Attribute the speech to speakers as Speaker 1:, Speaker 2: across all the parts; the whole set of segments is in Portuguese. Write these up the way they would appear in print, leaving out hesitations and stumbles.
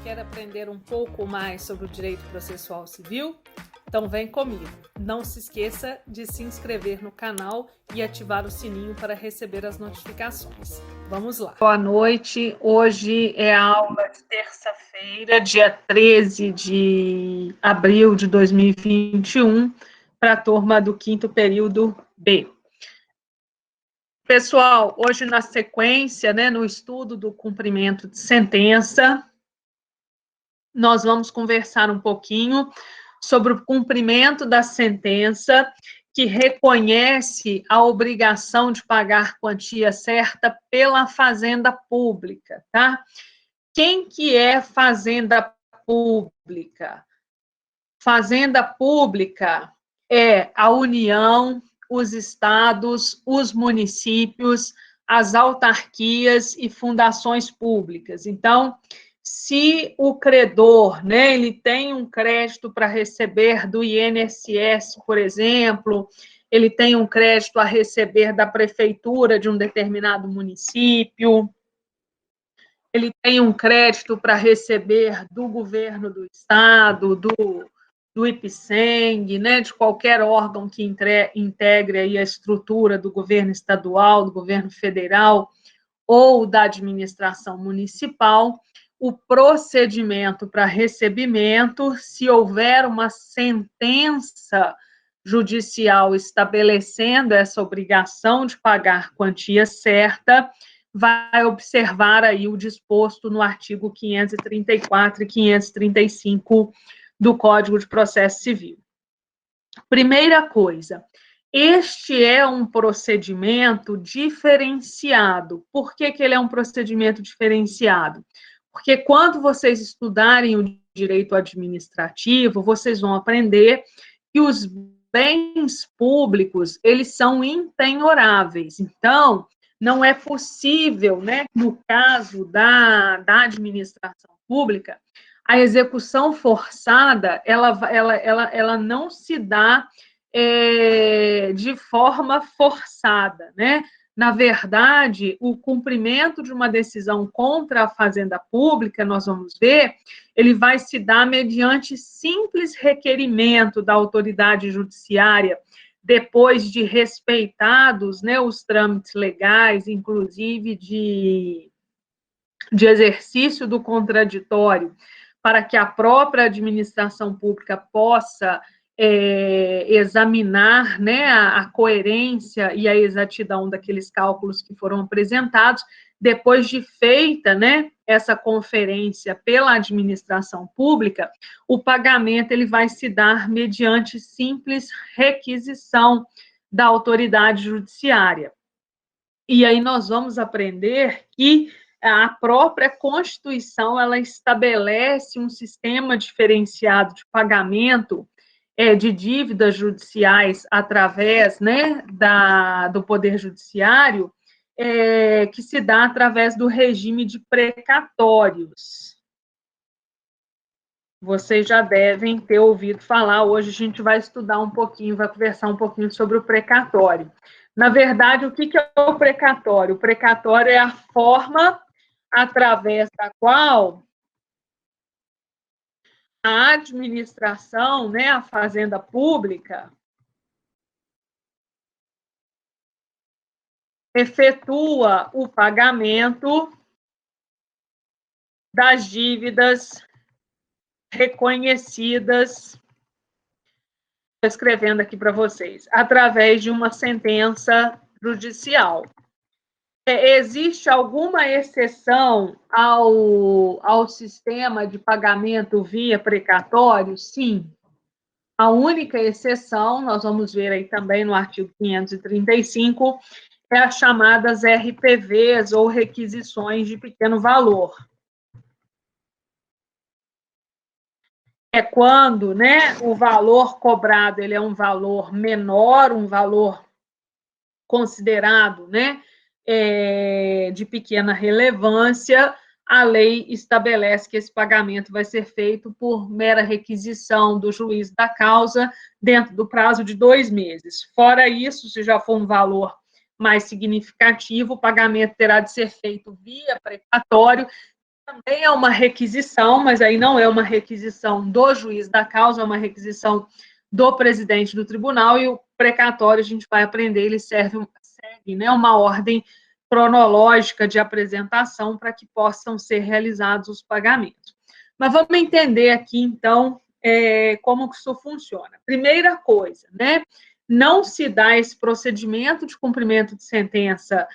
Speaker 1: Quer aprender um pouco mais sobre o direito processual civil? Então vem comigo. Não se esqueça de se inscrever no canal e ativar o sininho para receber as notificações. Vamos lá. Boa noite. Hoje é a aula de terça-feira, dia 13 de abril de 2021, para a turma do 5º período B. Pessoal, hoje na sequência, no estudo do cumprimento de sentença, nós vamos conversar um pouquinho sobre o cumprimento da sentença que reconhece a obrigação de pagar quantia certa pela fazenda pública, tá? Quem que é fazenda pública? Fazenda pública é a União, os estados, os municípios, as autarquias e fundações públicas. Então, se o credor, ele tem um crédito para receber do INSS, por exemplo, ele tem um crédito a receber da prefeitura de um determinado município, ele tem um crédito para receber do governo do estado, do IPSENG, de qualquer órgão que integre aí a estrutura do governo estadual, do governo federal ou da administração municipal, o procedimento para recebimento, se houver uma sentença judicial estabelecendo essa obrigação de pagar quantia certa, vai observar aí o disposto no artigo 534 e 535 do Código de Processo Civil. Primeira coisa, este é um procedimento diferenciado. Por que ele é um procedimento diferenciado? Porque quando vocês estudarem o direito administrativo, vocês vão aprender que os bens públicos, eles são impenhoráveis. Então, não é possível, no caso da administração pública, a execução forçada, ela não se dá de forma forçada, Na verdade, o cumprimento de uma decisão contra a fazenda pública, nós vamos ver, ele vai se dar mediante simples requerimento da autoridade judiciária, depois de respeitados, os trâmites legais, inclusive de exercício do contraditório, para que a própria administração pública possa examinar a coerência e a exatidão daqueles cálculos que foram apresentados, depois de feita essa conferência pela administração pública, o pagamento ele vai se dar mediante simples requisição da autoridade judiciária. E aí nós vamos aprender que a própria Constituição, ela estabelece um sistema diferenciado de pagamento de dívidas judiciais através do Poder Judiciário, que se dá através do regime de precatórios. Vocês já devem ter ouvido falar, hoje a gente vai estudar um pouquinho, vai conversar um pouquinho sobre o precatório. Na verdade, o que é o precatório? O precatório é a forma através da qual a administração, a fazenda pública, efetua o pagamento das dívidas reconhecidas, estou escrevendo aqui para vocês, através de uma sentença judicial. Existe alguma exceção ao sistema de pagamento via precatório? Sim. A única exceção, nós vamos ver aí também no artigo 535, é as chamadas RPVs, ou requisições de pequeno valor. É quando, o valor cobrado ele é um valor menor, um valor considerado, de pequena relevância, a lei estabelece que esse pagamento vai ser feito por mera requisição do juiz da causa dentro do prazo de 2 meses. Fora isso, se já for um valor mais significativo, o pagamento terá de ser feito via precatório, também é uma requisição, mas aí não é uma requisição do juiz da causa, é uma requisição do presidente do tribunal, e o precatório, a gente vai aprender, ele segue, né, uma ordem cronológica de apresentação para que possam ser realizados os pagamentos. Mas vamos entender aqui, então, como que isso funciona. Primeira coisa, né, não se dá esse procedimento de cumprimento de sentença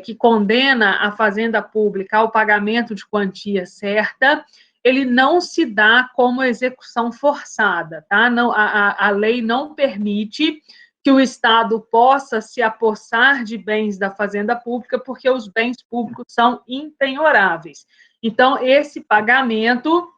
Speaker 1: que condena a fazenda pública ao pagamento de quantia certa, ele não se dá como execução forçada, tá? Não, a lei não permite que o Estado possa se apossar de bens da fazenda pública, porque os bens públicos são impenhoráveis. Então, esse pagamento,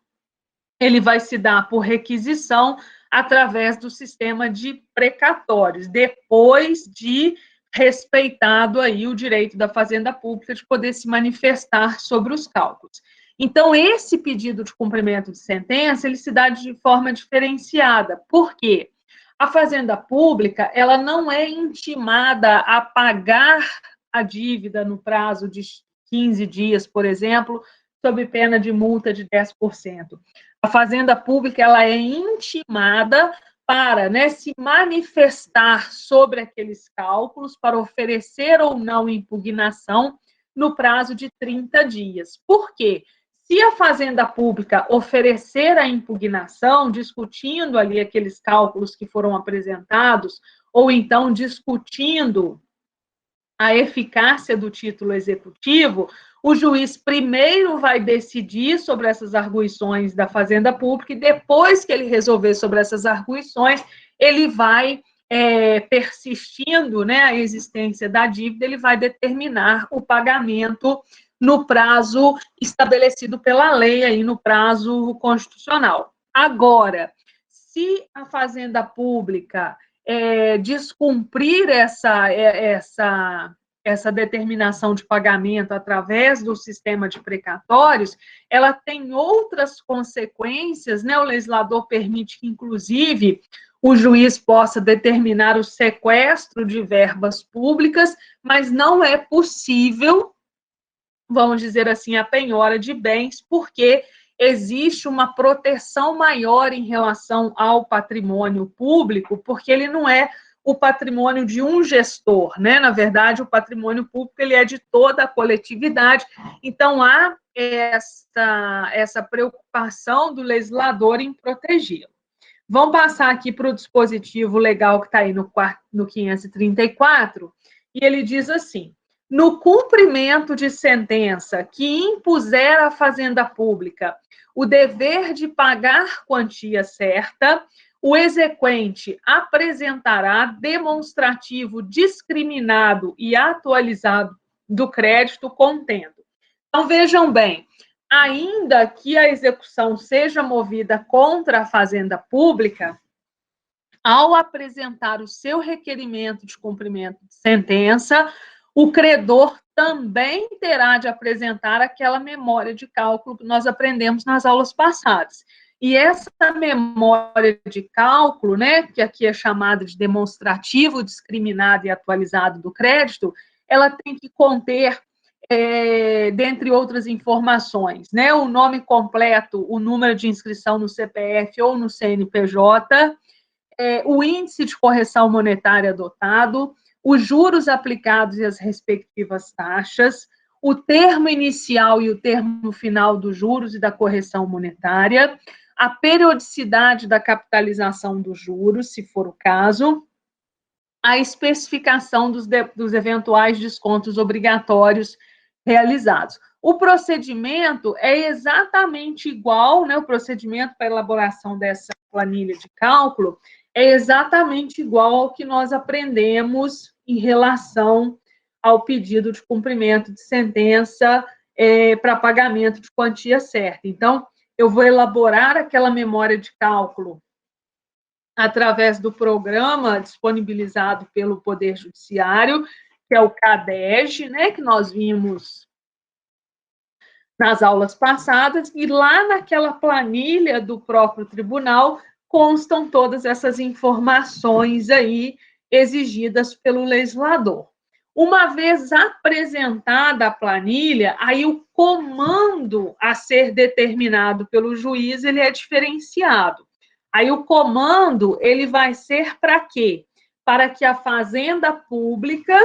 Speaker 1: ele vai se dar por requisição através do sistema de precatórios, depois de respeitado aí o direito da fazenda pública de poder se manifestar sobre os cálculos. Então, esse pedido de cumprimento de sentença, ele se dá de forma diferenciada. Por quê? A fazenda pública, ela não é intimada a pagar a dívida no prazo de 15 dias, por exemplo, sob pena de multa de 10%. A fazenda pública, ela é intimada para, né, se manifestar sobre aqueles cálculos, para oferecer ou não impugnação no prazo de 30 dias. Por quê? Se a fazenda pública oferecer a impugnação, discutindo ali aqueles cálculos que foram apresentados, ou então discutindo a eficácia do título executivo, o juiz primeiro vai decidir sobre essas arguições da fazenda pública, e depois que ele resolver sobre essas arguições, ele vai, persistindo, né, a existência da dívida, ele vai determinar o pagamento no prazo estabelecido pela lei, aí, no prazo constitucional. Agora, se a fazenda pública descumprir essa determinação de pagamento através do sistema de precatórios, ela tem outras consequências, né? O legislador permite que, inclusive, o juiz possa determinar o sequestro de verbas públicas, mas não é possível, vamos dizer assim, a penhora de bens, porque existe uma proteção maior em relação ao patrimônio público, porque ele não é o patrimônio de um gestor, né? Na verdade, o patrimônio público, ele é de toda a coletividade. Então, há essa preocupação do legislador em protegê-lo. Vamos passar aqui para o dispositivo legal que está aí no 534, e ele diz assim: no cumprimento de sentença que impuser à fazenda pública o dever de pagar quantia certa, o exequente apresentará demonstrativo discriminado e atualizado do crédito contendo. Então, vejam bem, ainda que a execução seja movida contra a fazenda pública, ao apresentar o seu requerimento de cumprimento de sentença, o credor também terá de apresentar aquela memória de cálculo que nós aprendemos nas aulas passadas. E essa memória de cálculo, né, que aqui é chamada de demonstrativo discriminado e atualizado do crédito, ela tem que conter, dentre outras informações, né, o nome completo, o número de inscrição no CPF ou no CNPJ, o índice de correção monetária adotado, os juros aplicados e as respectivas taxas, o termo inicial e o termo final dos juros e da correção monetária, a periodicidade da capitalização dos juros, se for o caso, a especificação dos eventuais descontos obrigatórios realizados. O procedimento é exatamente igual, né? O procedimento para a elaboração dessa planilha de cálculo é exatamente igual ao que nós aprendemos em relação ao pedido de cumprimento de sentença para pagamento de quantia certa. Então, eu vou elaborar aquela memória de cálculo através do programa disponibilizado pelo Poder Judiciário, que é o CADEG, né, que nós vimos nas aulas passadas, e lá naquela planilha do próprio tribunal constam todas essas informações aí exigidas pelo legislador. Uma vez apresentada a planilha, aí o comando a ser determinado pelo juiz, ele é diferenciado. Aí o comando, ele vai ser para quê? Para que a Fazenda Pública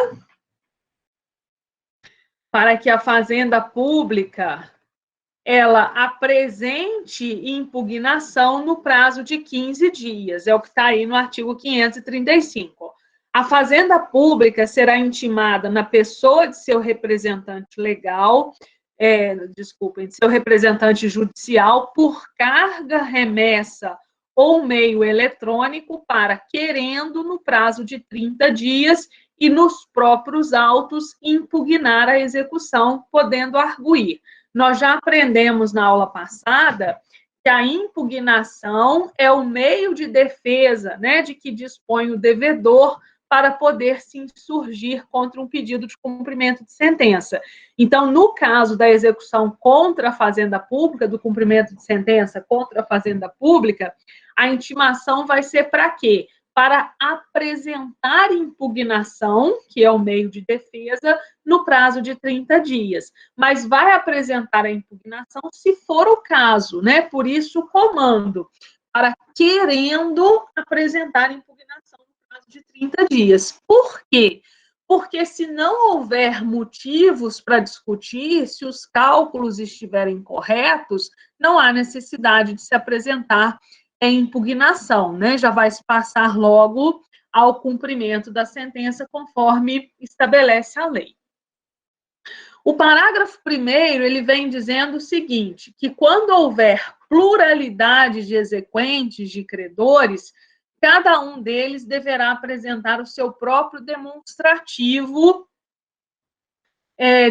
Speaker 1: ela apresente impugnação no prazo de 15 dias. É o que está aí no artigo 535. A Fazenda Pública será intimada na pessoa de seu representante legal, de seu representante judicial, por carga, remessa ou meio eletrônico para, querendo, no prazo de 30 dias e nos próprios autos, impugnar a execução, podendo arguir. Nós já aprendemos na aula passada que a impugnação é o meio de defesa, né, de que dispõe o devedor para poder se insurgir contra um pedido de cumprimento de sentença. Então, no caso da execução contra a Fazenda Pública, do cumprimento de sentença contra a Fazenda Pública, a intimação vai ser para quê? Para apresentar impugnação, que é o meio de defesa, no prazo de 30 dias. Mas vai apresentar a impugnação se for o caso, né? Por isso, o comando, para querendo apresentar impugnação no prazo de 30 dias. Por quê? Porque se não houver motivos para discutir, se os cálculos estiverem corretos, não há necessidade de se apresentar impugnação, né? Já vai se passar logo ao cumprimento da sentença conforme estabelece a lei. O parágrafo 1º, ele vem dizendo o seguinte, que quando houver pluralidade de exequentes, de credores, cada um deles deverá apresentar o seu próprio demonstrativo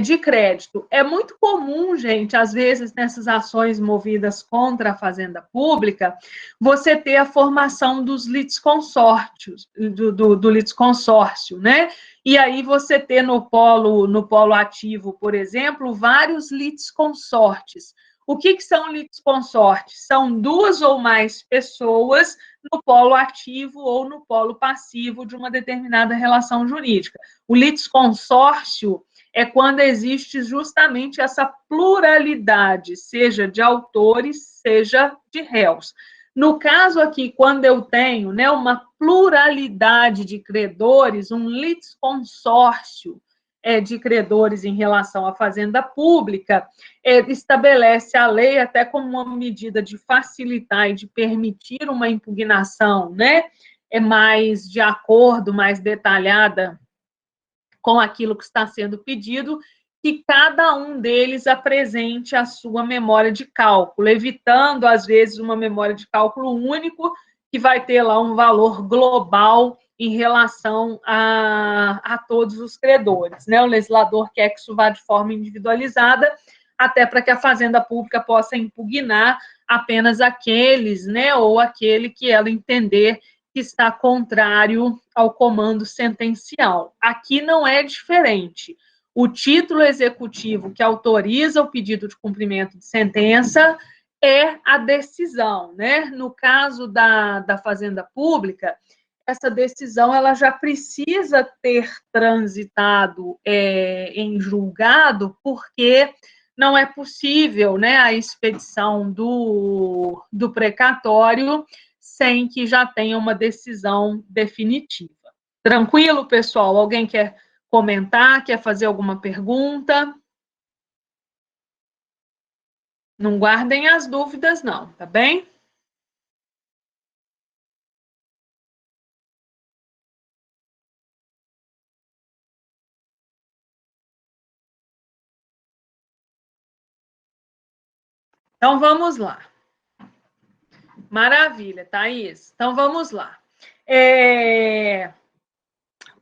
Speaker 1: de crédito. É muito comum, gente, às vezes, nessas ações movidas contra a Fazenda Pública, você ter a formação dos litisconsórcios, do litisconsórcio, né? E aí você ter no polo ativo, por exemplo, vários litisconsortes. O que são litisconsortes? São duas ou mais pessoas no polo ativo ou no polo passivo de uma determinada relação jurídica. O litisconsórcio é quando existe justamente essa pluralidade, seja de autores, seja de réus. No caso aqui, quando eu tenho, né, uma pluralidade de credores, um litisconsórcio de credores em relação à Fazenda Pública, estabelece a lei até como uma medida de facilitar e de permitir uma impugnação, né, mais de acordo, mais detalhada com aquilo que está sendo pedido, que cada um deles apresente a sua memória de cálculo, evitando, às vezes, uma memória de cálculo único, que vai ter lá um valor global em relação a todos os credores, né? O legislador quer que isso vá de forma individualizada, até para que a Fazenda Pública possa impugnar apenas aqueles, né, ou aquele que ela entender que está contrário ao comando sentencial. Aqui não é diferente. O título executivo que autoriza o pedido de cumprimento de sentença é a decisão, né? No caso da Fazenda Pública, essa decisão ela já precisa ter transitado em julgado, porque não é possível, né, a expedição do precatório sem que já tenha uma decisão definitiva. Tranquilo, pessoal? Alguém quer comentar, quer fazer alguma pergunta? Não guardem as dúvidas, não, tá bem? Então, vamos lá. Maravilha, Thaís. Então, vamos lá.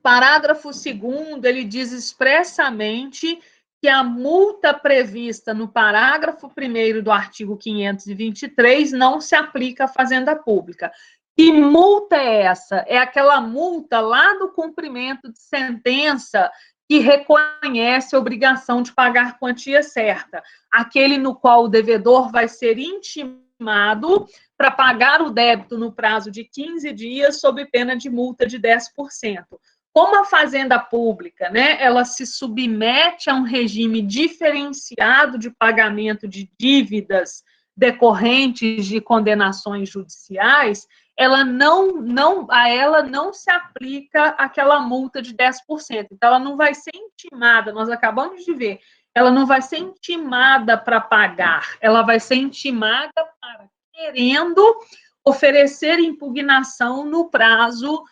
Speaker 1: Parágrafo 2º, ele diz expressamente que a multa prevista no parágrafo 1º do artigo 523 não se aplica à Fazenda Pública. Que multa é essa? É aquela multa lá do cumprimento de sentença que reconhece a obrigação de pagar quantia certa. Aquele no qual o devedor vai ser intimado para pagar o débito no prazo de 15 dias, sob pena de multa de 10%. Como a fazenda pública, né, ela se submete a um regime diferenciado de pagamento de dívidas decorrentes de condenações judiciais, a ela não se aplica aquela multa de 10%. Então, ela não vai ser intimada, nós acabamos de ver, ela não vai ser intimada para pagar, ela vai ser intimada para, querendo oferecer impugnação no prazo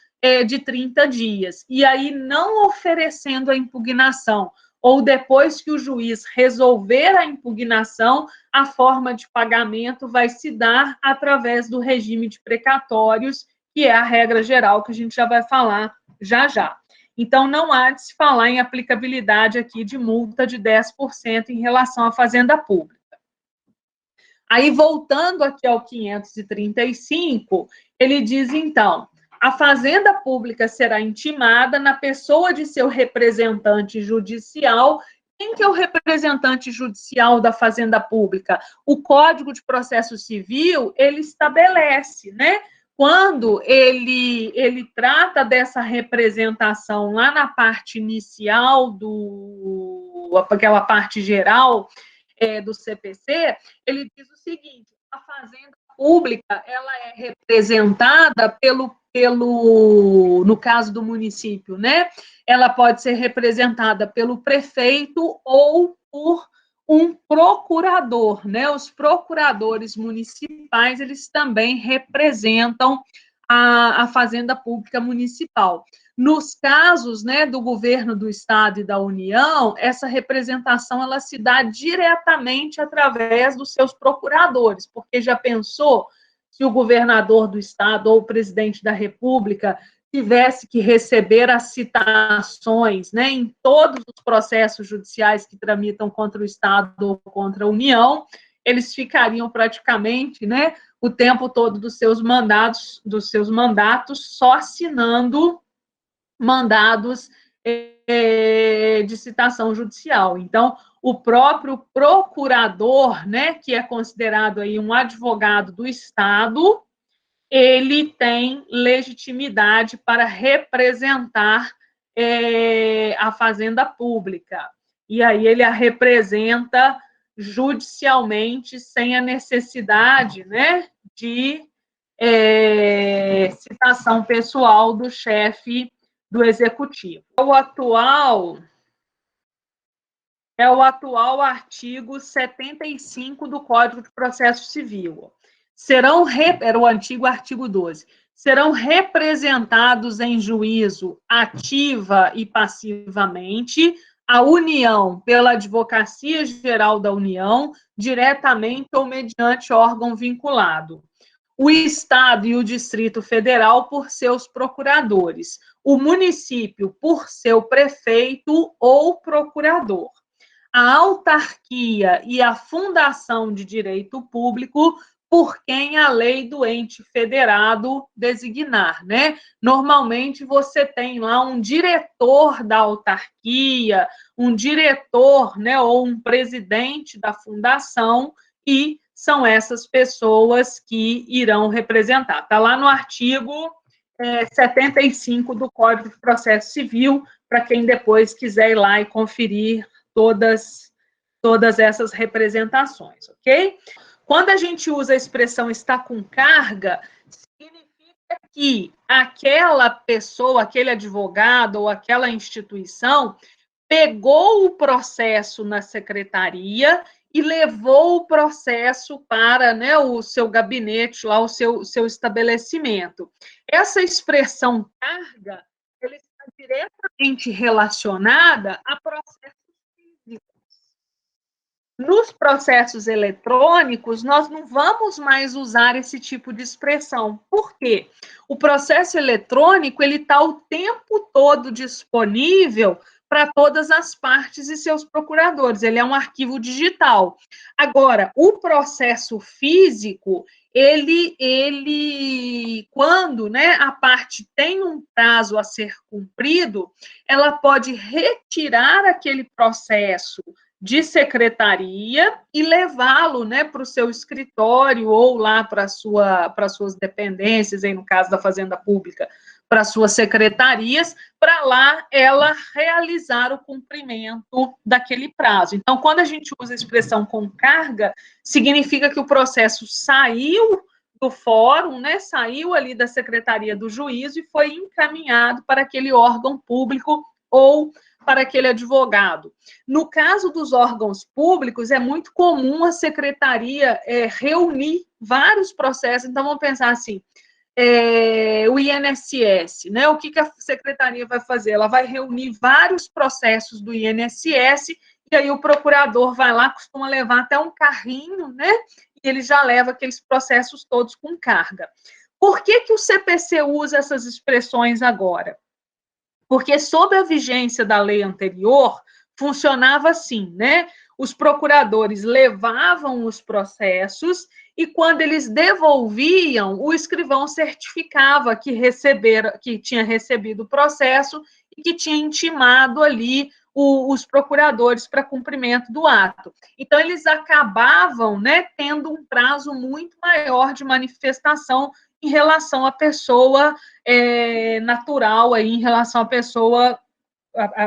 Speaker 1: de 30 dias. E aí, não oferecendo a impugnação, ou depois que o juiz resolver a impugnação, a forma de pagamento vai se dar através do regime de precatórios, que é a regra geral que a gente já vai falar já já. Então, não há de se falar em aplicabilidade aqui de multa de 10% em relação à fazenda pública. Aí, voltando aqui ao 535, ele diz, então, a fazenda pública será intimada na pessoa de seu representante judicial. Quem que é o representante judicial da fazenda pública? O Código de Processo Civil, ele estabelece, né? Quando ele trata dessa representação lá na parte inicial aquela parte geral do CPC, ele diz o seguinte: a fazenda pública ela é representada no caso do município, né? Ela pode ser representada pelo prefeito ou por um procurador, né? Os procuradores municipais, eles também representam a fazenda pública municipal. Nos casos, né, do governo do Estado e da União, essa representação ela se dá diretamente através dos seus procuradores, porque já pensou se o governador do Estado ou o presidente da República tivesse que receber as citações, né, em todos os processos judiciais que tramitam contra o Estado ou contra a União, eles ficariam praticamente, né, o tempo todo dos seus mandatos só assinando mandados de citação judicial. Então, o próprio procurador, né, que é considerado aí um advogado do Estado, ele tem legitimidade para representar a fazenda pública. E aí ele a representa judicialmente sem a necessidade, né, de citação pessoal do chefe do executivo. É o atual artigo 75 do Código de Processo Civil. Era o antigo artigo 12. Serão representados em juízo ativa e passivamente a União pela Advocacia Geral da União, diretamente ou mediante órgão vinculado. O Estado e o Distrito Federal por seus procuradores, o município por seu prefeito ou procurador, a autarquia e a fundação de direito público por quem a lei do ente federado designar, né? Normalmente você tem lá um diretor da autarquia, um diretor, né, ou um presidente da fundação, e são essas pessoas que irão representar. Está lá no artigo 75 do Código de Processo Civil, para quem depois quiser ir lá e conferir todas essas representações, ok? Quando a gente usa a expressão está com carga, significa que aquela pessoa, aquele advogado ou aquela instituição pegou o processo na secretaria e levou o processo para, né, o seu gabinete, lá, o seu estabelecimento. Essa expressão carga, ela está diretamente relacionada a processos físicos. Nos processos eletrônicos, nós não vamos mais usar esse tipo de expressão. Por quê? O processo eletrônico, ele está o tempo todo disponível para todas as partes e seus procuradores. Ele é um arquivo digital. Agora, o processo físico, quando, né, a parte tem um prazo a ser cumprido, ela pode retirar aquele processo de secretaria e levá-lo, né, para o seu escritório ou lá para suas dependências, aí no caso da Fazenda Pública, para suas secretarias, para lá ela realizar o cumprimento daquele prazo. Então, quando a gente usa a expressão com carga, significa que o processo saiu do fórum, né, saiu ali da secretaria do juízo e foi encaminhado para aquele órgão público ou para aquele advogado. No caso dos órgãos públicos, é muito comum a secretaria reunir vários processos. Então, vamos pensar assim, o INSS, né? O que a secretaria vai fazer? Ela vai reunir vários processos do INSS, e aí o procurador vai lá, costuma levar até um carrinho, né? E ele já leva aqueles processos todos com carga. Por que o CPC usa essas expressões agora? Porque, sob a vigência da lei anterior, funcionava assim, né? Os procuradores levavam os processos e, quando eles devolviam, o escrivão certificava que tinha recebido o processo e que tinha intimado ali os procuradores para cumprimento do ato. Então, eles acabavam, né, tendo um prazo muito maior de manifestação em relação à pessoa natural, aí, em relação à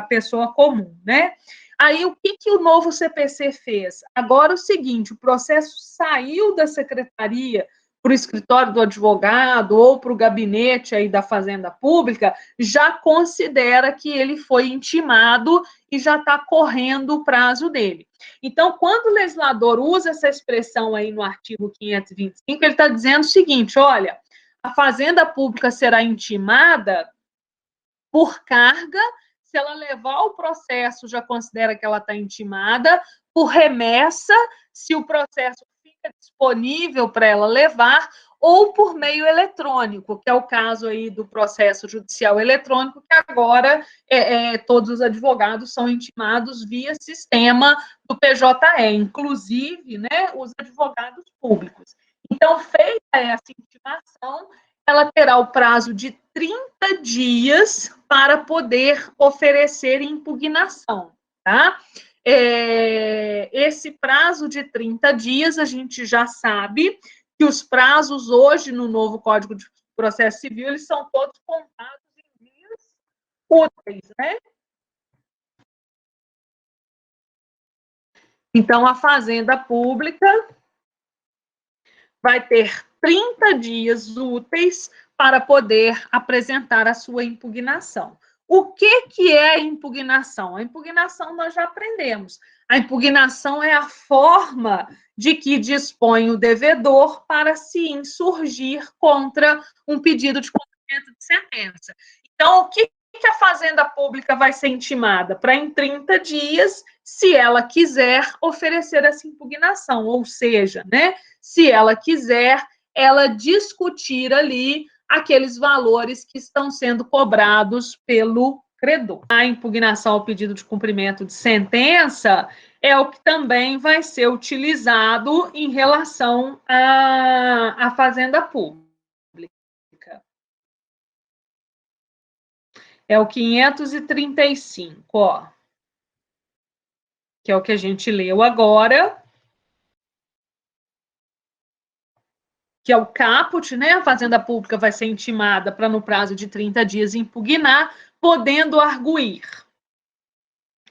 Speaker 1: pessoa comum, né? Aí, o que o novo CPC fez? Agora, o seguinte, o processo saiu da secretaria para o escritório do advogado ou para o gabinete aí da Fazenda Pública, já considera que ele foi intimado e já está correndo o prazo dele. Então, quando o legislador usa essa expressão aí no artigo 525, ele está dizendo o seguinte, olha, a Fazenda Pública será intimada por carga. Se ela levar o processo, já considera que ela está intimada. Por remessa, se o processo fica disponível para ela levar, ou por meio eletrônico, que é o caso aí do processo judicial eletrônico, que agora todos os advogados são intimados via sistema do PJE, inclusive, né, os advogados públicos. Então, feita essa intimação, ela terá o prazo de 30 dias para poder oferecer impugnação, tá? Esse prazo de 30 dias, a gente já sabe que os prazos hoje no novo Código de Processo Civil, eles são todos contados em dias úteis, né? Então, a Fazenda Pública vai ter 30 dias úteis para poder apresentar a sua impugnação. O que é a impugnação? A impugnação nós já aprendemos. A impugnação é a forma de que dispõe o devedor para se insurgir contra um pedido de cumprimento de sentença. Então, o que a Fazenda Pública vai ser intimada? Para, em 30 dias, se ela quiser, oferecer essa impugnação, ou seja, né, se ela quiser, ela discutir ali aqueles valores que estão sendo cobrados pelo credor. A impugnação ao pedido de cumprimento de sentença é o que também vai ser utilizado em relação à Fazenda Pública. É o 535, ó, que é o que a gente leu agora, que é o caput, né? A Fazenda Pública vai ser intimada para, no prazo de 30 dias, impugnar, podendo arguir.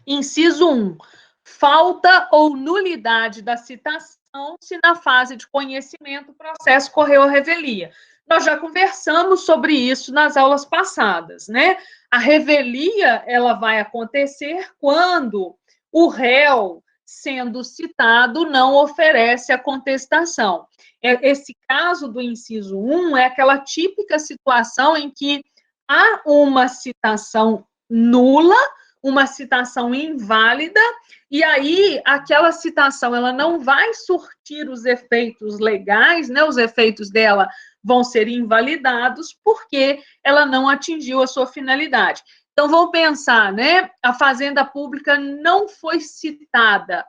Speaker 1: Inciso 1. Falta ou nulidade da citação se na fase de conhecimento o processo correu à revelia. Nós já conversamos sobre isso nas aulas passadas, né? A revelia, ela vai acontecer quando o réu, sendo citado, não oferece a contestação. Esse caso do inciso 1 é aquela típica situação em que há uma citação nula, uma citação inválida, e aí aquela citação ela não vai surtir os efeitos legais, né? Os efeitos dela vão ser invalidados porque ela não atingiu a sua finalidade. Então, vamos pensar, né? A Fazenda Pública não foi citada.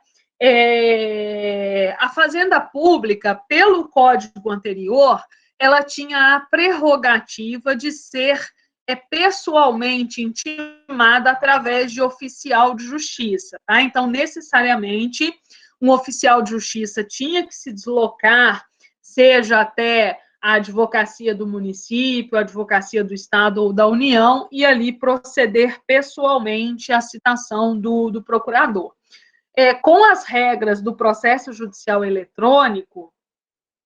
Speaker 1: A Fazenda Pública, pelo Código anterior, ela tinha a prerrogativa de ser pessoalmente intimada através de oficial de justiça, tá? Então, necessariamente, um oficial de justiça tinha que se deslocar, seja até a advocacia do município, a advocacia do Estado ou da União, e ali proceder pessoalmente à citação do procurador. Com as regras do processo judicial eletrônico,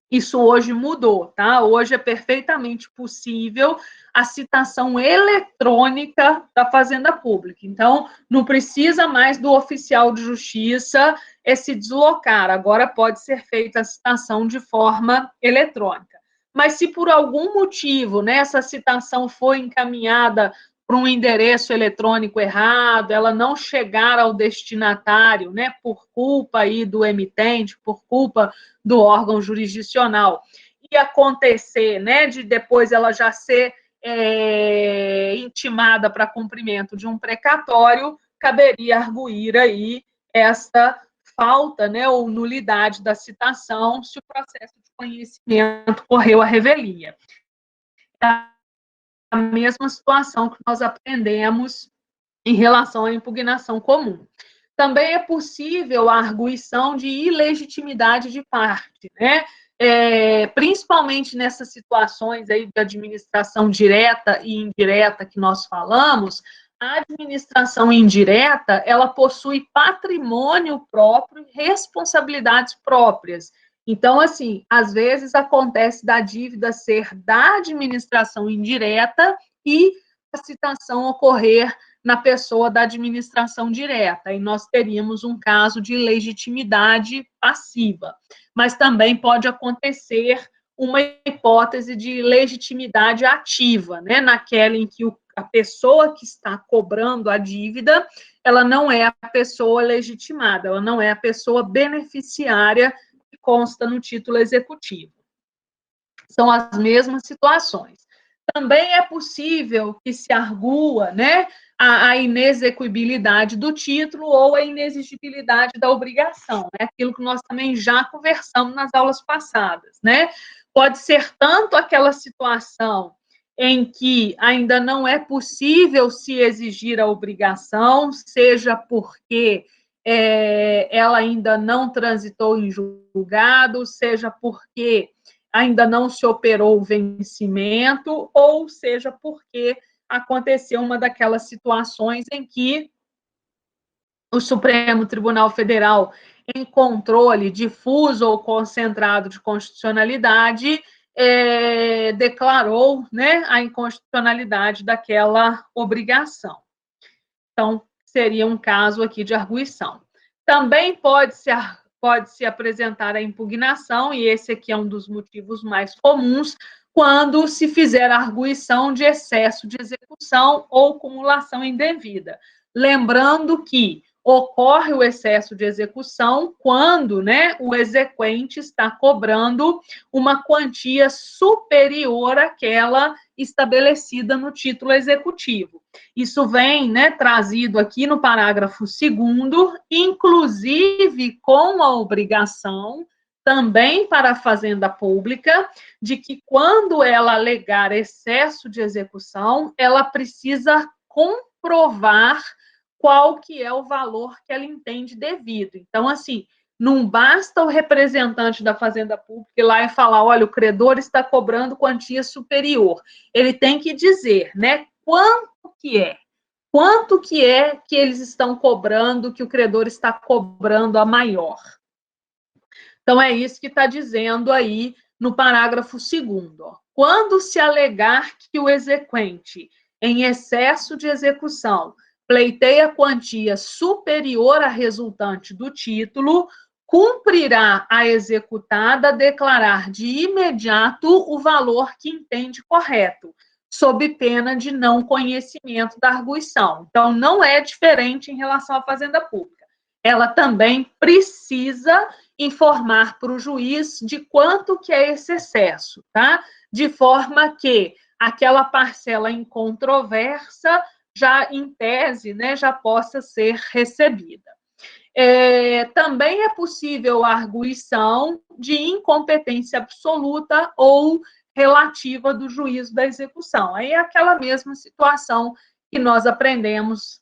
Speaker 1: isso hoje mudou, tá? Hoje é perfeitamente possível a citação eletrônica da Fazenda Pública. Então, não precisa mais do oficial de justiça se deslocar. Agora pode ser feita a citação de forma eletrônica. Mas se por algum motivo, né, essa citação foi encaminhada para um endereço eletrônico errado, ela não chegar ao destinatário, né, por culpa aí do emitente, por culpa do órgão jurisdicional, e acontecer, né, de depois ela já ser intimada para cumprimento de um precatório, caberia arguir aí essa falta, né, ou nulidade da citação, se o processo de conhecimento correu à revelia. A mesma situação que nós aprendemos em relação à impugnação comum. Também é possível a arguição de ilegitimidade de parte, né? Principalmente nessas situações aí de administração direta e indireta que nós falamos, a administração indireta, ela possui patrimônio próprio e responsabilidades próprias. Então, assim, às vezes acontece da dívida ser da administração indireta e a citação ocorrer na pessoa da administração direta, e nós teríamos um caso de legitimidade passiva. Mas também pode acontecer uma hipótese de legitimidade ativa, né, naquela em que a pessoa que está cobrando a dívida, ela não é a pessoa legitimada, ela não é a pessoa beneficiária que consta no título executivo. São as mesmas situações. Também é possível que se argua, né, a inexequibilidade do título ou a inexigibilidade da obrigação, né? Aquilo que nós também já conversamos nas aulas passadas, né? Pode ser tanto aquela situação em que ainda não é possível se exigir a obrigação, seja porque ela ainda não transitou em julgado, seja porque ainda não se operou o vencimento, ou seja porque aconteceu uma daquelas situações em que o Supremo Tribunal Federal, em controle difuso ou concentrado de constitucionalidade, declarou, né, a inconstitucionalidade daquela obrigação. Então, seria um caso aqui de arguição. Também pode-se apresentar a impugnação, e esse aqui é um dos motivos mais comuns, quando se fizer arguição de excesso de execução ou cumulação indevida. Lembrando que ocorre o excesso de execução quando, né, o exequente está cobrando uma quantia superior àquela estabelecida no título executivo. Isso vem, né, trazido aqui no parágrafo 2º, inclusive com a obrigação, também para a Fazenda Pública, de que quando ela alegar excesso de execução, ela precisa comprovar qual que é o valor que ela entende devido. Então, assim, não basta o representante da Fazenda Pública ir lá e falar, olha, o credor está cobrando quantia superior. Ele tem que dizer, né, quanto que eles estão cobrando, que o credor está cobrando a maior. Então, é isso que está dizendo aí no parágrafo 2º. Quando se alegar que o exequente, em excesso de execução, pleiteia quantia superior à resultante do título, cumprirá a executada declarar de imediato o valor que entende correto, sob pena de não conhecimento da arguição. Então, não é diferente em relação à Fazenda Pública. Ela também precisa informar para o juiz de quanto que é esse excesso, tá? De forma que aquela parcela incontroversa já, em tese, né, já possa ser recebida. Também é possível a arguição de incompetência absoluta ou relativa do juízo da execução. Aí é aquela mesma situação que nós aprendemos,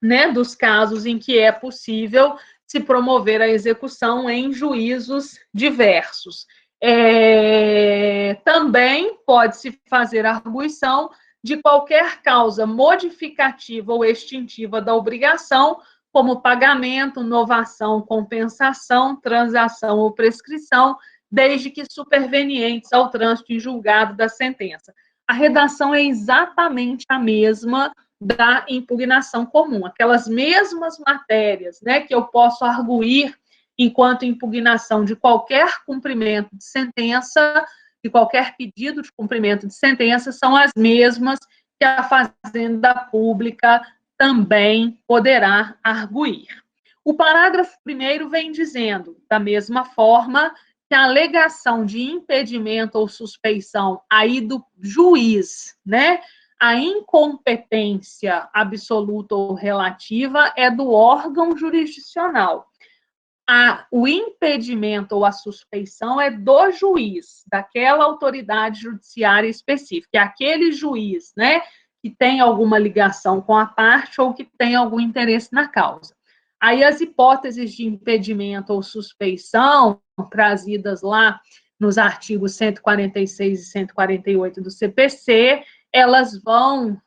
Speaker 1: né, dos casos em que é possível se promover a execução em juízos diversos. Também pode-se fazer arguição de qualquer causa modificativa ou extintiva da obrigação, como pagamento, novação, compensação, transação ou prescrição, desde que supervenientes ao trânsito em julgado da sentença. A redação é exatamente a mesma da impugnação comum, aquelas mesmas matérias, né, que eu posso arguir enquanto impugnação de qualquer cumprimento de sentença, de qualquer pedido de cumprimento de sentença, são as mesmas que a Fazenda Pública também poderá arguir. O parágrafo 1º vem dizendo, da mesma forma, que a alegação de impedimento ou suspeição aí do juiz, né, a incompetência absoluta ou relativa é do órgão jurisdicional. O impedimento ou a suspeição é do juiz, daquela autoridade judiciária específica, é aquele juiz, né, que tem alguma ligação com a parte ou que tem algum interesse na causa. Aí as hipóteses de impedimento ou suspeição, trazidas lá nos artigos 146 e 148 do CPC, elas vão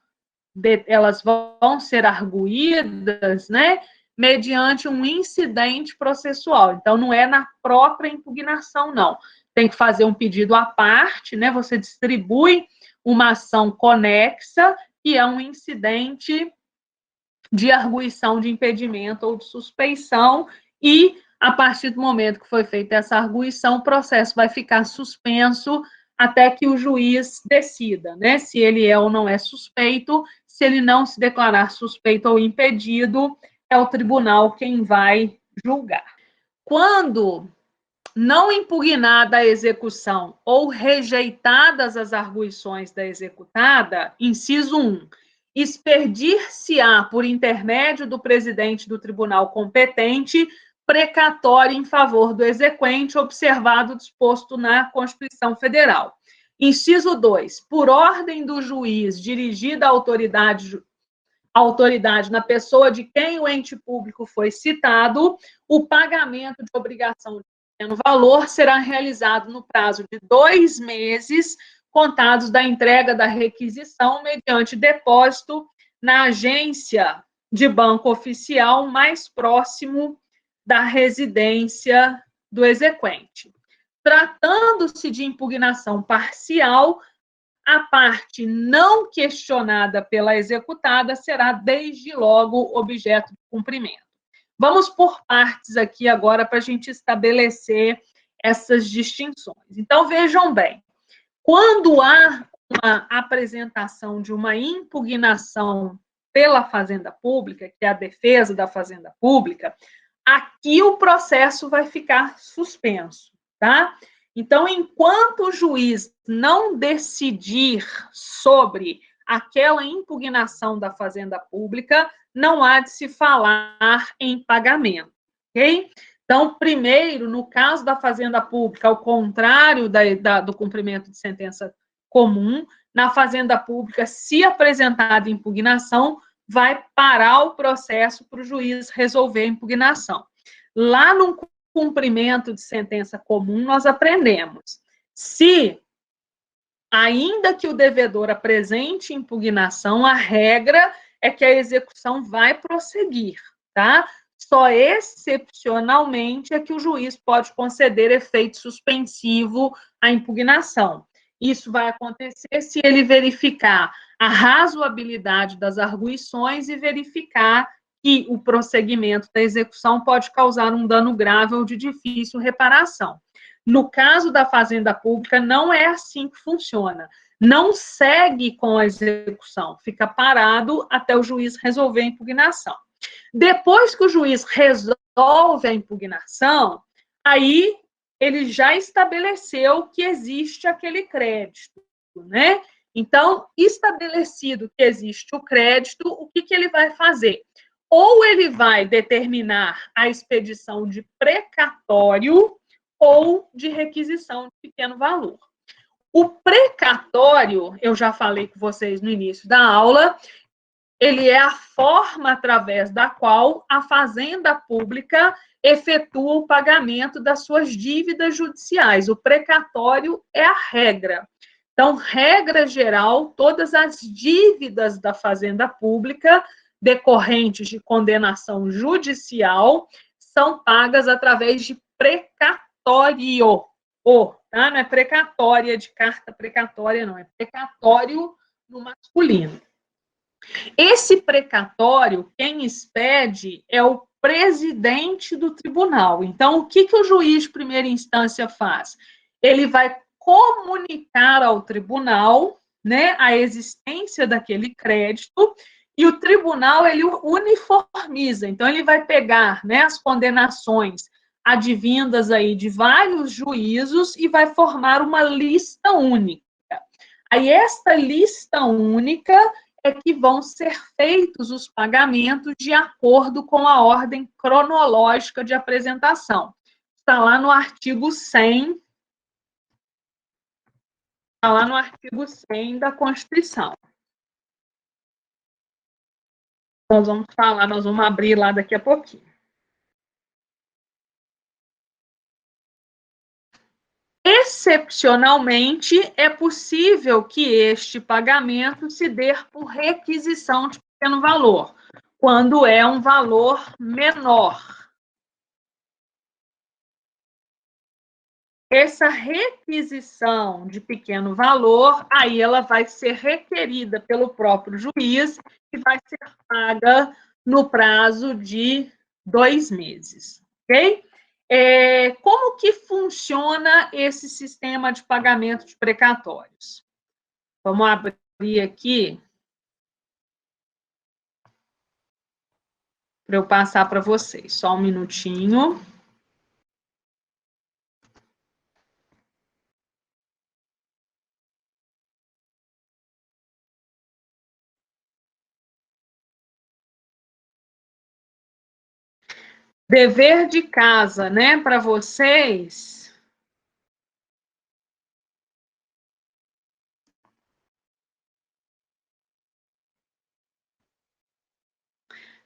Speaker 1: ser arguídas, né, mediante um incidente processual. Então, não é na própria impugnação, não. Tem que fazer um pedido à parte, né, você distribui uma ação conexa, que é um incidente de arguição de impedimento ou de suspeição, e, a partir do momento que foi feita essa arguição, o processo vai ficar suspenso até que o juiz decida, né, se ele é ou não é suspeito. Se ele não se declarar suspeito ou impedido, é o tribunal quem vai julgar. Quando não impugnada a execução ou rejeitadas as arguições da executada, inciso 1, expedir-se-á, por intermédio do presidente do tribunal competente, precatório em favor do exequente, observado o disposto na Constituição Federal. Inciso 2, por ordem do juiz dirigida à autoridade na pessoa de quem o ente público foi citado, o pagamento de obrigação de pequeno valor será realizado no prazo de 2 meses, contados da entrega da requisição, mediante depósito na agência de banco oficial mais próximo da residência do exequente. Tratando-se de impugnação parcial, a parte não questionada pela executada será, desde logo, objeto de cumprimento. Vamos por partes aqui agora para a gente estabelecer essas distinções. Então, vejam bem, quando há uma apresentação de uma impugnação pela Fazenda Pública, que é a defesa da Fazenda Pública, aqui o processo vai ficar suspenso, tá? Então, enquanto o juiz não decidir sobre aquela impugnação da Fazenda Pública, não há de se falar em pagamento, ok? Então, primeiro, no caso da Fazenda Pública, ao contrário do cumprimento de sentença comum, na Fazenda Pública, se apresentada impugnação, vai parar o processo para o juiz resolver a impugnação. Lá no cumprimento de sentença comum, nós aprendemos. Se, ainda que o devedor apresente impugnação, a regra é que a execução vai prosseguir, tá? Só excepcionalmente é que o juiz pode conceder efeito suspensivo à impugnação. Isso vai acontecer se ele verificar a razoabilidade das arguições e verificar que o prosseguimento da execução pode causar um dano grave ou de difícil reparação. No caso da Fazenda Pública, não é assim que funciona. Não segue com a execução, fica parado até o juiz resolver a impugnação. Depois que o juiz resolve a impugnação, aí ele já estabeleceu que existe aquele crédito, né? Então, estabelecido que existe o crédito, o que ele vai fazer? Ou ele vai determinar a expedição de precatório ou de requisição de pequeno valor. O precatório, eu já falei com vocês no início da aula, ele é a forma através da qual a Fazenda Pública efetua o pagamento das suas dívidas judiciais. O precatório é a regra. Então, regra geral, todas as dívidas da Fazenda Pública decorrentes de condenação judicial são pagas através de precatório. Tá? Não é precatória de carta precatória, não, é precatório no masculino. Esse precatório, quem expede é o presidente do tribunal. Então, o que o juiz de primeira instância faz? Ele vai comunicar ao tribunal, né, a existência daquele crédito, e o tribunal ele uniformiza. Então, ele vai pegar, né, as condenações advindas aí de vários juízos e vai formar uma lista única. Aí, esta lista única é que vão ser feitos os pagamentos de acordo com a ordem cronológica de apresentação. Está lá no artigo 100, está lá no artigo 100 da Constituição. Nós vamos falar, nós vamos abrir lá daqui a pouquinho. Excepcionalmente, é possível que este pagamento se dê por requisição de pequeno valor, quando é um valor menor. Essa requisição de pequeno valor, aí ela vai ser requerida pelo próprio juiz e vai ser paga no prazo de 2 meses, ok? Como que funciona esse sistema de pagamento de precatórios? Vamos abrir aqui para eu passar para vocês. Só um minutinho. Dever de casa, né, para vocês.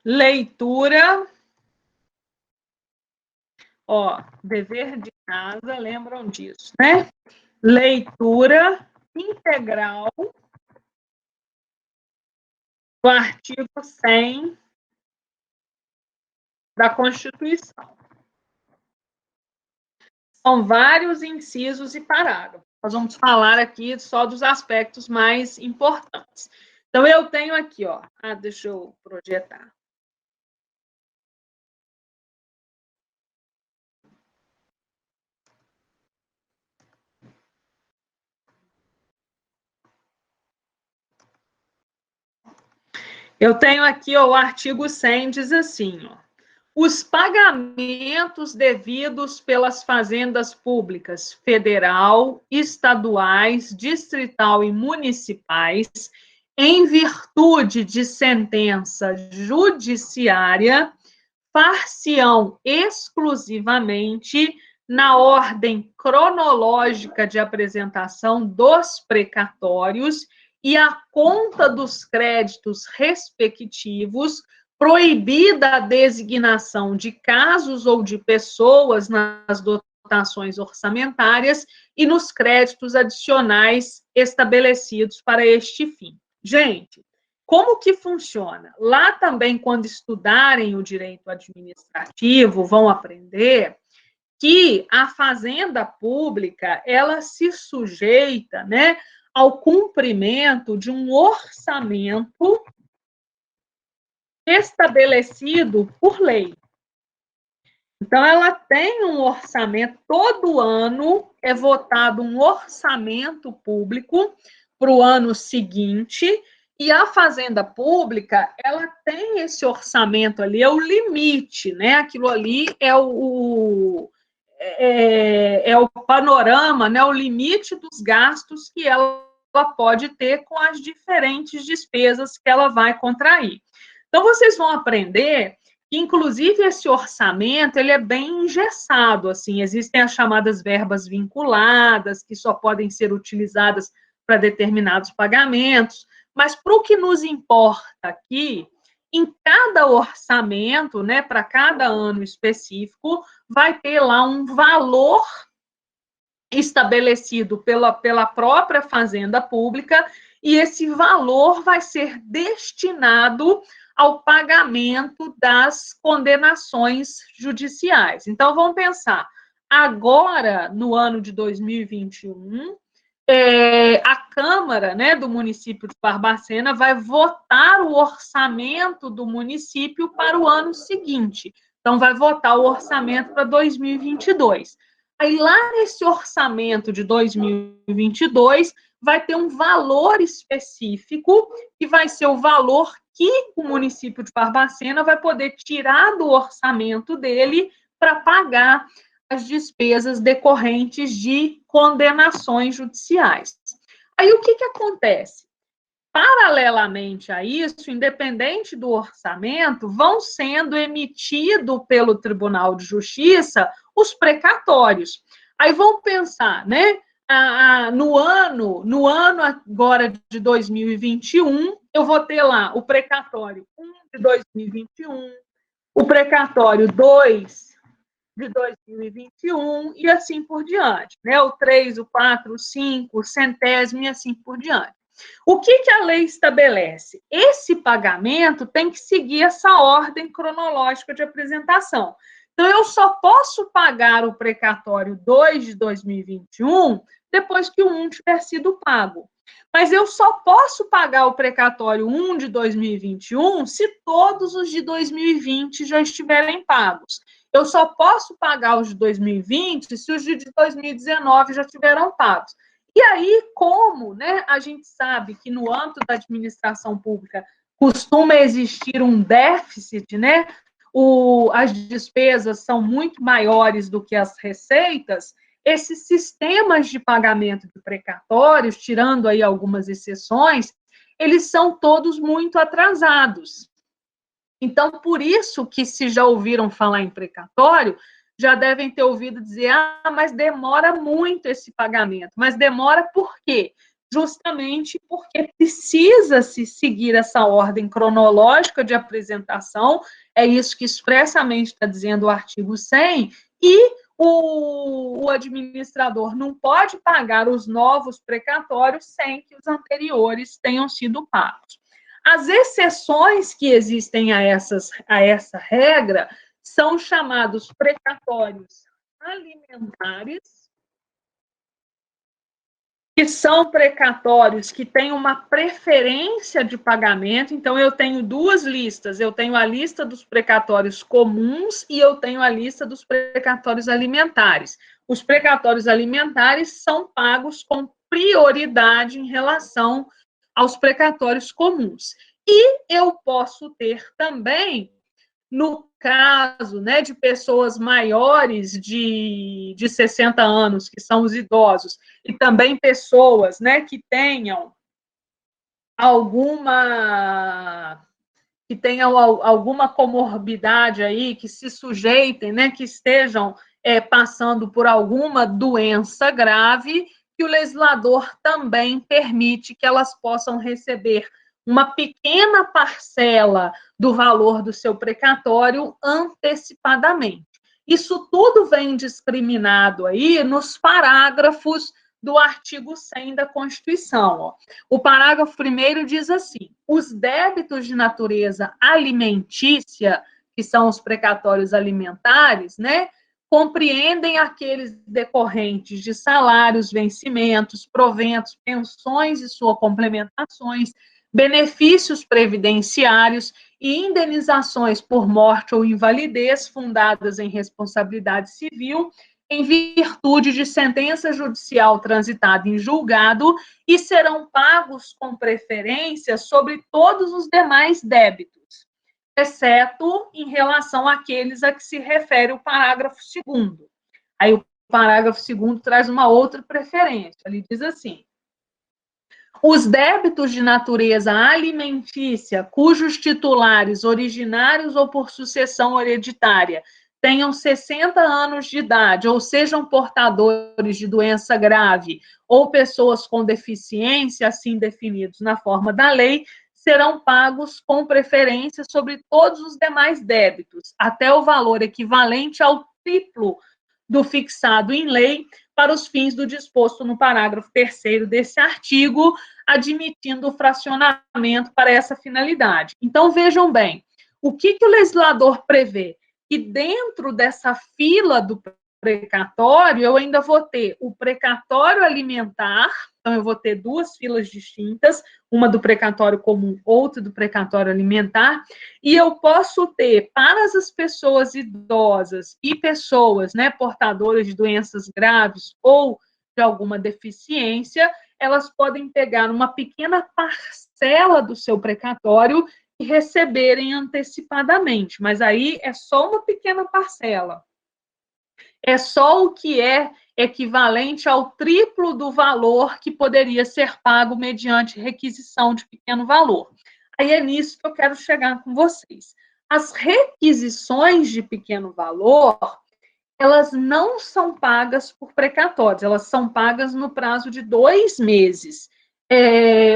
Speaker 1: Leitura. Ó, dever de casa, lembram disso, né? Leitura integral do artigo 100 da Constituição. São vários incisos e parágrafos. Nós vamos falar aqui só dos aspectos mais importantes. Então, eu tenho aqui, ó. Deixa eu projetar. Eu tenho aqui, ó, o artigo 100, diz assim, ó. Os pagamentos devidos pelas fazendas públicas federal, estaduais, distrital e municipais, em virtude de sentença judiciária, far-se-ão exclusivamente na ordem cronológica de apresentação dos precatórios e a conta dos créditos respectivos, proibida a designação de casos ou de pessoas nas dotações orçamentárias e nos créditos adicionais estabelecidos para este fim. Gente, como que funciona? Lá também, quando estudarem o direito administrativo, vão aprender que a fazenda pública, ela se sujeita, né, ao cumprimento de um orçamento estabelecido por lei. Então, ela tem um orçamento, todo ano é votado um orçamento público para o ano seguinte, e a Fazenda Pública, ela tem esse orçamento ali, é o limite, né? Aquilo ali é o panorama, né? O limite dos gastos que ela pode ter com as diferentes despesas que ela vai contrair. Então, vocês vão aprender que, inclusive, esse orçamento, ele é bem engessado, assim, existem as chamadas verbas vinculadas, que só podem ser utilizadas para determinados pagamentos, mas para o que nos importa aqui, em cada orçamento, né, para cada ano específico, vai ter lá um valor estabelecido pela própria Fazenda Pública, e esse valor vai ser destinado ao pagamento das condenações judiciais. Então, vamos pensar, agora, no ano de 2021, a Câmara, né, do município de Barbacena vai votar o orçamento do município para o ano seguinte. Então, vai votar o orçamento para 2022. Aí, lá nesse orçamento de 2022, vai ter um valor específico, que vai ser o valor que o município de Barbacena vai poder tirar do orçamento dele para pagar as despesas decorrentes de condenações judiciais. Aí, o que acontece? Paralelamente a isso, independente do orçamento, vão sendo emitidos pelo Tribunal de Justiça os precatórios. Aí vamos pensar, né? No ano agora de 2021, eu vou ter lá o precatório 1 de 2021, o precatório 2 de 2021 e assim por diante, né? O 3, o 4, o 5, o centésimo e assim por diante. O que a lei estabelece? Esse pagamento tem que seguir essa ordem cronológica de apresentação. Então, eu só posso pagar o precatório 2 de 2021 depois que o 1 tiver sido pago. Mas eu só posso pagar o precatório 1 de 2021 se todos os de 2020 já estiverem pagos. Eu só posso pagar os de 2020 se os de 2019 já tiveram pagos. E aí, como, né, a gente sabe que no âmbito da administração pública costuma existir um déficit, né? As despesas são muito maiores do que as receitas, esses sistemas de pagamento de precatórios, tirando aí algumas exceções, eles são todos muito atrasados. Então, por isso que, se já ouviram falar em precatório, já devem ter ouvido dizer, mas demora muito esse pagamento. Mas demora por quê? Justamente porque precisa-se seguir essa ordem cronológica de apresentação, é isso que expressamente está dizendo o artigo 100, e o administrador não pode pagar os novos precatórios sem que os anteriores tenham sido pagos. As exceções que existem a essa regra são chamados precatórios alimentares, que são precatórios que têm uma preferência de pagamento. Então, eu tenho duas listas. Eu tenho a lista dos precatórios comuns e eu tenho a lista dos precatórios alimentares. Os precatórios alimentares são pagos com prioridade em relação aos precatórios comuns. E eu posso ter também, no caso, né, de pessoas maiores de 60 anos, que são os idosos, e também pessoas, né, que tenham alguma comorbidade aí, que se sujeitem, né, que estejam passando por alguma doença grave, que o legislador também permite que elas possam receber uma pequena parcela do valor do seu precatório antecipadamente. Isso tudo vem discriminado aí nos parágrafos do artigo 100 da Constituição. Ó. O parágrafo 1º diz assim: os débitos de natureza alimentícia, que são os precatórios alimentares, né, compreendem aqueles decorrentes de salários, vencimentos, proventos, pensões e suas complementações, benefícios previdenciários e indenizações por morte ou invalidez fundadas em responsabilidade civil, em virtude de sentença judicial transitada em julgado, e serão pagos com preferência sobre todos os demais débitos, exceto em relação àqueles a que se refere o parágrafo 2º. Aí o parágrafo 2º traz uma outra preferência. Ele diz assim: os débitos de natureza alimentícia, cujos titulares, originários ou por sucessão hereditária, tenham 60 anos de idade, ou sejam portadores de doença grave, ou pessoas com deficiência, assim definidos na forma da lei, serão pagos com preferência sobre todos os demais débitos, até o valor equivalente ao triplo do fixado em lei para os fins do disposto no parágrafo 3º desse artigo, admitindo o fracionamento para essa finalidade. Então, vejam bem, o que o legislador prevê? Que dentro dessa fila do precatório, eu ainda vou ter o precatório alimentar, então eu vou ter duas filas distintas, uma do precatório comum, outra do precatório alimentar, e eu posso ter, para as pessoas idosas e pessoas, né, portadoras de doenças graves ou de alguma deficiência, elas podem pegar uma pequena parcela do seu precatório e receberem antecipadamente, mas aí é só uma pequena parcela. É só o que é equivalente ao triplo do valor que poderia ser pago mediante requisição de pequeno valor. Aí é nisso que eu quero chegar com vocês. As requisições de pequeno valor, elas não são pagas por precatórios, elas são pagas no prazo de 2 meses.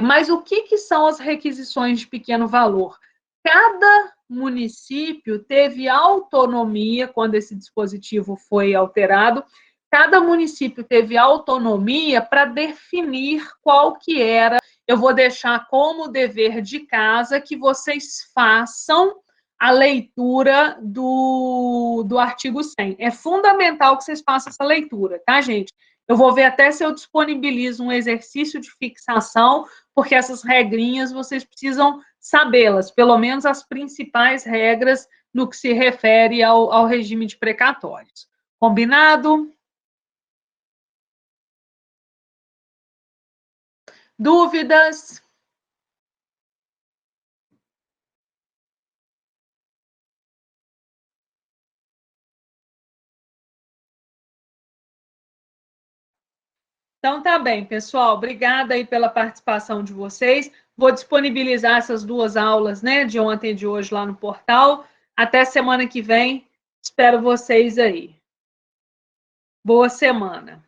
Speaker 1: Mas o que são as requisições de pequeno valor? Cada município teve autonomia quando esse dispositivo foi alterado. Cada município teve autonomia para definir qual que era. Eu vou deixar como dever de casa que vocês façam a leitura do artigo 100. É fundamental que vocês façam essa leitura, tá, gente? Eu vou ver até se eu disponibilizo um exercício de fixação, porque essas regrinhas vocês precisam sabê-las, pelo menos as principais regras no que se refere ao regime de precatórios. Combinado? Dúvidas? Então, tá bem, pessoal. Obrigada aí pela participação de vocês. Vou disponibilizar essas duas aulas, né, de ontem e de hoje lá no portal. Até semana que vem. Espero vocês aí. Boa semana.